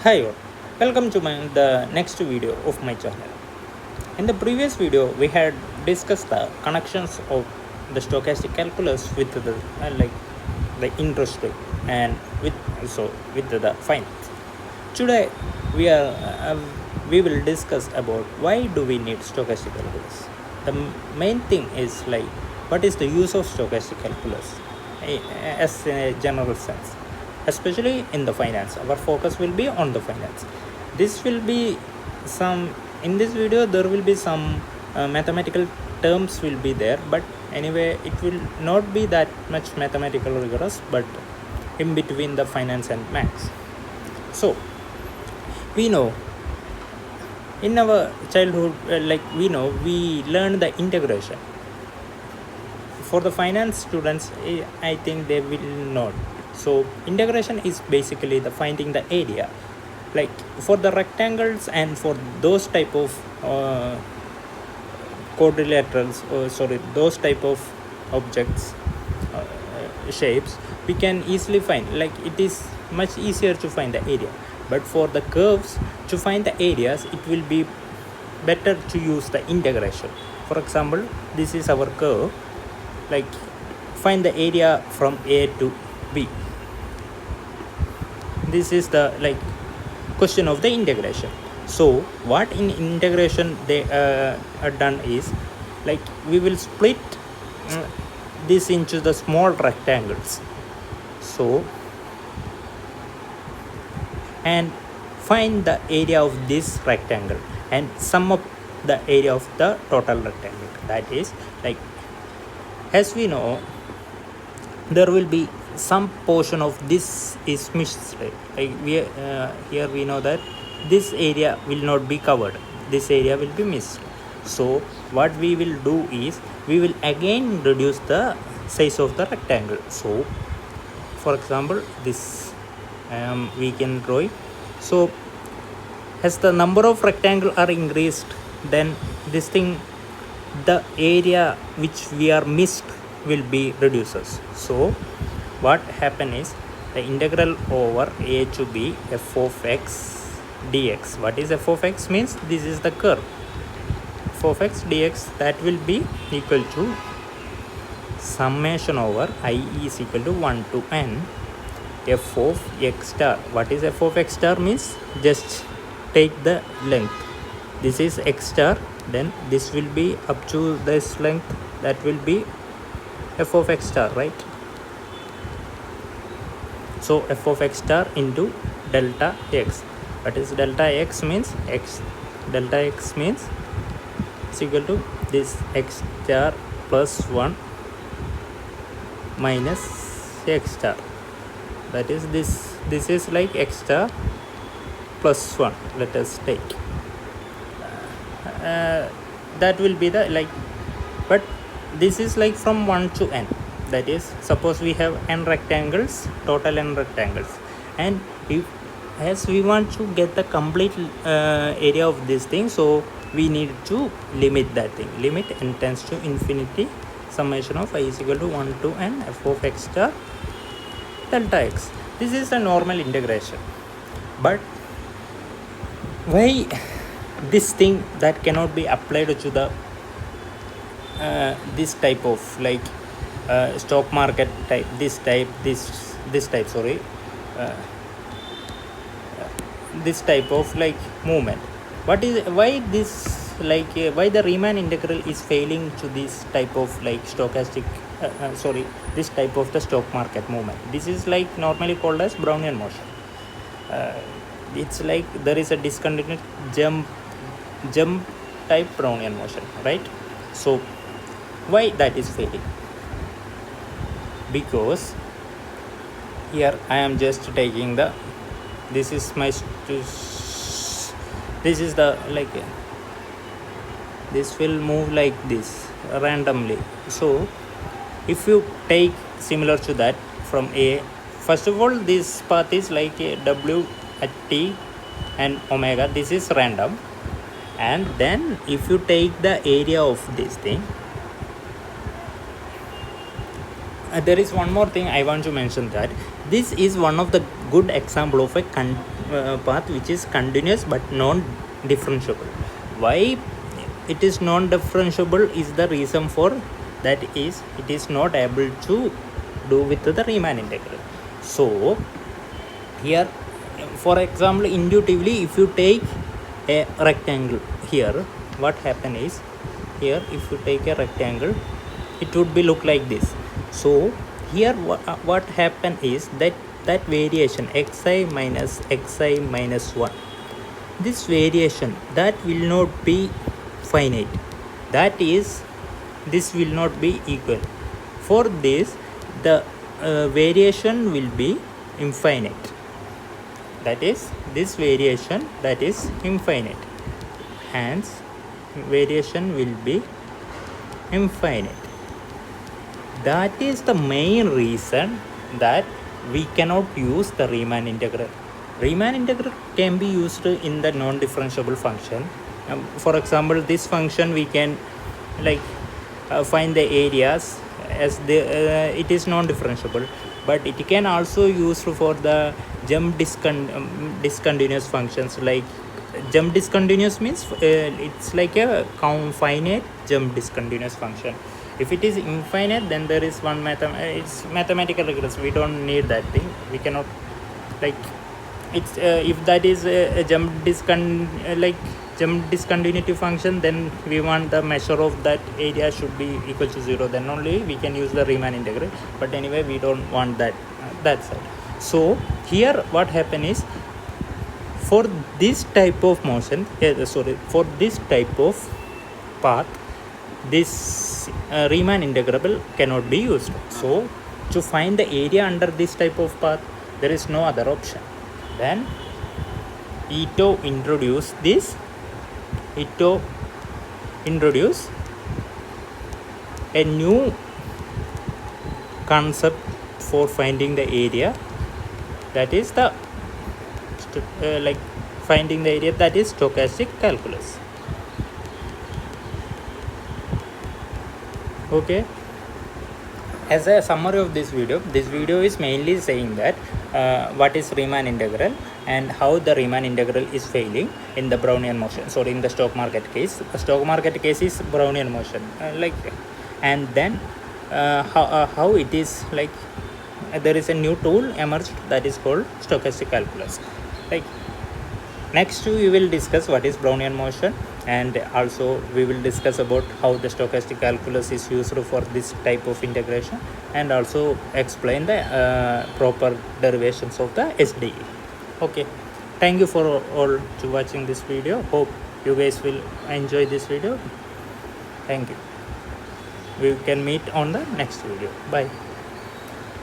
Hi all, welcome to the next video of my channel. In the previous video, we had discussed the connections of the stochastic calculus with the interest rate and with the finance. Today, we are uh, we will discuss about why do we need stochastic calculus. The main thing is what is the use of stochastic calculus as a general sense, especially in the finance. Our focus will be on the finance. This will be some in this video there will be some mathematical terms will be there, but anyway it will not be that much mathematical rigorous, but in between the finance and maths. So we know in our childhood, we learn the integration. For the finance students, I think they will not. So integration is basically the finding the area, like for the rectangles and for those type of quadrilaterals, those type of objects, shapes, we can easily find, like it is much easier to find the area. But for the curves, to find the areas, it will be better to use the integration. For example, this is our curve, like find the area from A to B. This is the question of the integration. So what in integration they are done is, like we will split this into the small rectangles, so and find the area of this rectangle and sum up the area of the total rectangle. That is, like, as we know, there will be some portion of this is missed, right? Like here we know that this area will not be covered, this area will be missed. So what we will do is, we will again reduce the size of the rectangle. So for example, this we can draw it. So as the number of rectangle are increased, then this thing, the area which we are missed will be reduces. So what happen is, the integral over a to b f of x dx. What is f of x means? This is the curve. F of x dx, that will be equal to summation over I is equal to 1 to n f of x star. What is f of x star means? Just take the length. This is x star, then this will be up to this length, that will be f of x star, right? So f of x star into delta x. What is delta x means? Delta x means it's equal to this x star plus 1 minus x star. That is this is like x star plus 1. Let us take that will be the but this is like from 1 to n. That is, suppose we have n rectangles, total n rectangles, and if as we want to get the complete area of this thing, so we need to limit that thing. Limit n tends to infinity, summation of I is equal to 1 to n f of x star delta x. This is a normal integration. But why this thing that cannot be applied to the this type of stock market type, this type this type of movement? What is why this why the Riemann integral is failing to this type of stochastic this type of the stock market movement? This is normally called as Brownian motion. It's like there is a discontinuous jump type Brownian motion, right? So why that is failing? Because here I am just taking the, this is my this is the this will move like this randomly. So if you take similar to that from a, first of all, this path is like a w at t and omega, this is random. And then if you take the area of this thing, there is one more thing I want to mention, that this is one of the good example of a path which is continuous but non-differentiable. Why it is non-differentiable is the reason for that is it is not able to do with the Riemann integral. So here, for example, intuitively, if you take a rectangle here, what happen is here if you take a rectangle, it would be look like this. So here what happen is that variation xi minus 1, this variation that will not be finite, that is this will not be equal. For this the variation will be infinite, that is this variation that is infinite, hence variation will be infinite. That is the main reason that we cannot use the Riemann integral. Riemann integral can be used in the non-differentiable function. For example, this function we can find the areas as it is non-differentiable, but it can also used for the jump discontinuous functions. Like jump discontinuous means it's like a finite jump discontinuous function. If it is infinite, then there is one it's mathematical regress. We don't need that thing. We cannot it's if that is a jump discontinuity function, then we want the measure of that area should be equal to 0. Then only we can use the Riemann integral. But anyway, we don't want that side. So here what happen is, for this type of motion, for this type of path, this Riemann integral cannot be used. So to find the area under this type of path, there is no other option. Then Ito introduce a new concept for finding the area, that is the finding the area, that is stochastic calculus. Okay, as a summary of this video is mainly saying that what is Riemann integral and how the Riemann integral is failing in the Brownian motion. So in the stock market case, is Brownian motion, and then how it is there is a new tool emerged that is called stochastic calculus. Next we will discuss what is Brownian motion, and also we will discuss about how the stochastic calculus is used for this type of integration, and also explain the proper derivations of the SDE. Okay, thank you for all to watching this video. Hope you guys will enjoy this video. Thank you. We can meet on the next video. Bye.